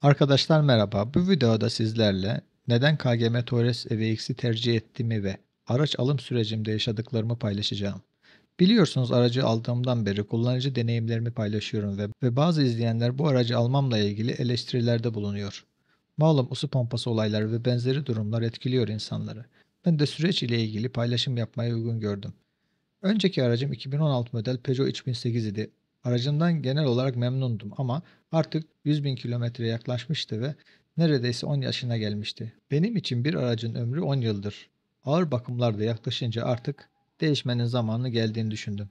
Arkadaşlar merhaba. Bu videoda sizlerle neden KGM Torres EVX'i tercih ettiğimi ve araç alım sürecimde yaşadıklarımı paylaşacağım. Biliyorsunuz aracı aldığımdan beri kullanıcı deneyimlerimi paylaşıyorum ve bazı izleyenler bu aracı almamla ilgili eleştirilerde bulunuyor. Malum ısı pompası olayları ve benzeri durumlar etkiliyor insanları. Ben de süreç ile ilgili paylaşım yapmayı uygun gördüm. Önceki aracım 2016 model Peugeot 3008 idi. Aracımdan genel olarak memnundum ama artık 100.000 kilometreye yaklaşmıştı ve neredeyse 10 yaşına gelmişti. Benim için bir aracın ömrü 10 yıldır. Ağır bakımlar da yaklaşınca artık değişmenin zamanı geldiğini düşündüm.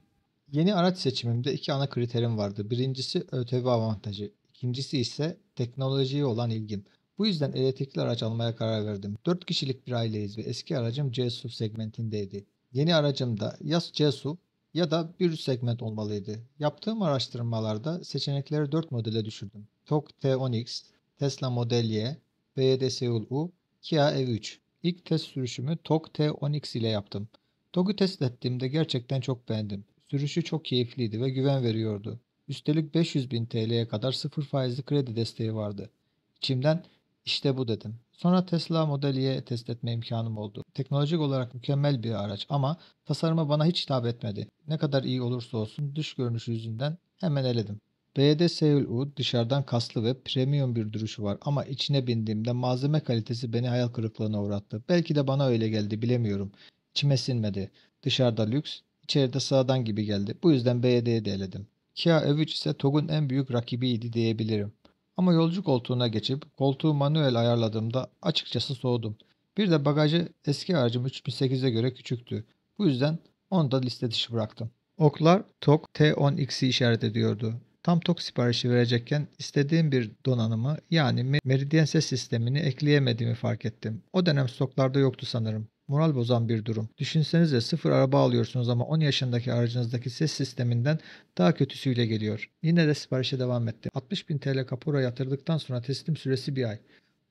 Yeni araç seçimimde iki ana kriterim vardı. Birincisi ÖTV avantajı, ikincisi ise teknolojiye olan ilgim. Bu yüzden elektrikli araç almaya karar verdim. 4 kişilik bir aileyiz ve eski aracım C-SUV segmentindeydi. Yeni aracımda ya C-SUV ya da bir üst segment olmalıydı. Yaptığım araştırmalarda seçenekleri 4 modele düşürdüm. TOG T10X, Tesla Model Y, BYD Seul U, Kia EV3. İlk test sürüşümü TOG T10X ile yaptım. TOG'u test ettiğimde gerçekten çok beğendim. Sürüşü çok keyifliydi ve güven veriyordu. Üstelik 500.000 TL'ye kadar sıfır faizli kredi desteği vardı. İçimden işte bu dedim. Sonra Tesla Model Y test etme imkanım oldu. Teknolojik olarak mükemmel bir araç ama tasarımı bana hiç hitap etmedi. Ne kadar iyi olursa olsun dış görünüşü yüzünden hemen eledim. BYD Seul U dışarıdan kaslı ve premium bir duruşu var ama içine bindiğimde malzeme kalitesi beni hayal kırıklığına uğrattı. Belki de bana öyle geldi, bilemiyorum. İçime sinmedi. Dışarıda lüks, içeride sıradan gibi geldi. Bu yüzden BYD'yi de eledim. Kia EV3 ise TOG'un en büyük rakibiydi diyebilirim. Ama yolcu koltuğuna geçip koltuğu manuel ayarladığımda açıkçası soğudum. Bir de bagajı eski aracım 3008'e göre küçüktü. Bu yüzden onu da liste dışı bıraktım. Oklar TOG T10X'i işaret ediyordu. Tam TOG siparişi verecekken istediğim bir donanımı yani Meridian ses sistemini ekleyemediğimi fark ettim. O dönem stoklarda yoktu sanırım. Moral bozan bir durum. Düşünsenize sıfır araba alıyorsunuz ama 10 yaşındaki aracınızdaki ses sisteminden daha kötüsüyle geliyor. Yine de siparişe devam ettim. 60.000 TL kapora yatırdıktan sonra teslim süresi bir ay.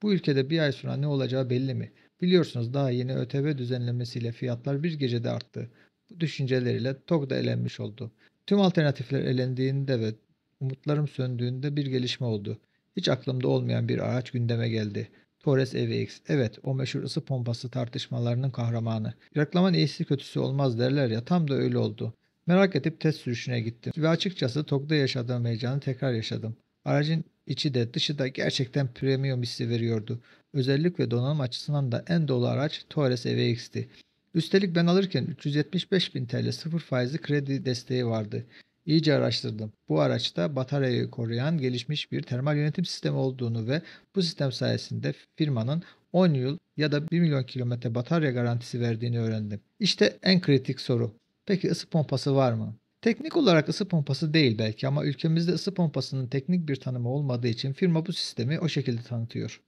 Bu ülkede bir ay sonra ne olacağı belli mi? Biliyorsunuz daha yeni ÖTV düzenlemesiyle fiyatlar bir gecede arttı. Bu düşünceleriyle TOG da elenmiş oldu. Tüm alternatifler elendiğinde ve umutlarım söndüğünde bir gelişme oldu. Hiç aklımda olmayan bir araç gündeme geldi. Torres EVX. Evet, o meşhur ısı pompası tartışmalarının kahramanı. Reklaman iyisi kötüsü olmaz derler ya, tam da öyle oldu. Merak edip test sürüşüne gittim ve açıkçası TOG'da yaşadığım heyecanı tekrar yaşadım. Aracın içi de dışı da gerçekten premium hissi veriyordu. Özellik ve donanım açısından da en dolu araç Torres EVX'ti. Üstelik ben alırken 375 bin TL sıfır faizli kredi desteği vardı. İyice araştırdım. Bu araçta bataryayı koruyan gelişmiş bir termal yönetim sistemi olduğunu ve bu sistem sayesinde firmanın 10 yıl ya da 1 milyon kilometre batarya garantisi verdiğini öğrendim. İşte en kritik soru. Peki ısı pompası var mı? Teknik olarak ısı pompası değil belki ama ülkemizde ısı pompasının teknik bir tanımı olmadığı için firma bu sistemi o şekilde tanıtıyor.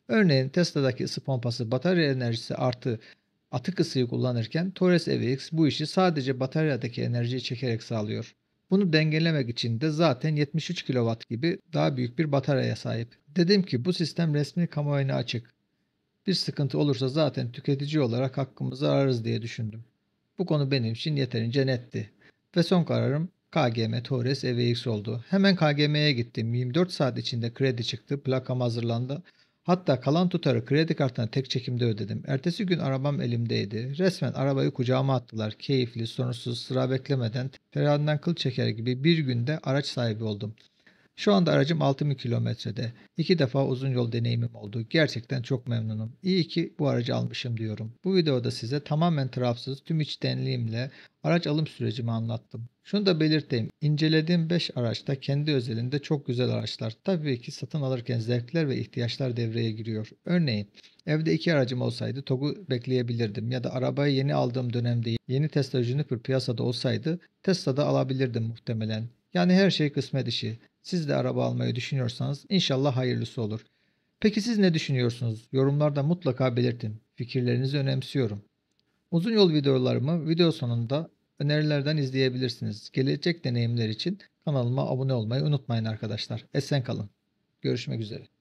Örneğin Tesla'daki ısı pompası batarya enerjisi artı atık ısıyı kullanırken Torres EVX bu işi sadece bataryadaki enerjiyi çekerek sağlıyor. Bunu dengelemek için de zaten 73 kW gibi daha büyük bir bataryaya sahip. Dedim ki bu sistem resmi kamuoyuna açık. Bir sıkıntı olursa zaten tüketici olarak hakkımızı ararız diye düşündüm. Bu konu benim için yeterince netti. Ve son kararım KGM Torres EVX oldu. Hemen KGM'ye gittim. 24 saat içinde kredi çıktı. Plakam hazırlandı. Hatta kalan tutarı kredi kartına tek çekimde ödedim. Ertesi gün arabam elimdeydi. Resmen arabayı kucağıma attılar. Keyifli, sorunsuz, sıra beklemeden, tereyağından kıl çeker gibi bir günde araç sahibi oldum. Şu anda aracım 6.000 kilometrede. 2 defa uzun yol deneyimim oldu. Gerçekten çok memnunum. İyi ki bu aracı almışım diyorum. Bu videoda size tamamen tarafsız tüm içtenliğimle araç alım sürecimi anlattım. Şunu da belirteyim. İncelediğim 5 araçta kendi özelinde çok güzel araçlar. Tabii ki satın alırken zevkler ve ihtiyaçlar devreye giriyor. Örneğin evde 2 aracım olsaydı TOG'u bekleyebilirdim ya da arabayı yeni aldığım dönemde yeni Tesla Juniper piyasada olsaydı Tesla'da alabilirdim muhtemelen. Yani her şey kısmet işi. Siz de araba almayı düşünüyorsanız inşallah hayırlısı olur. Peki siz ne düşünüyorsunuz? Yorumlarda mutlaka belirtin. Fikirlerinizi önemsiyorum. Uzun yol videolarımı video sonunda önerilerden izleyebilirsiniz. Gelecek deneyimler için kanalıma abone olmayı unutmayın arkadaşlar. Esen kalın. Görüşmek üzere.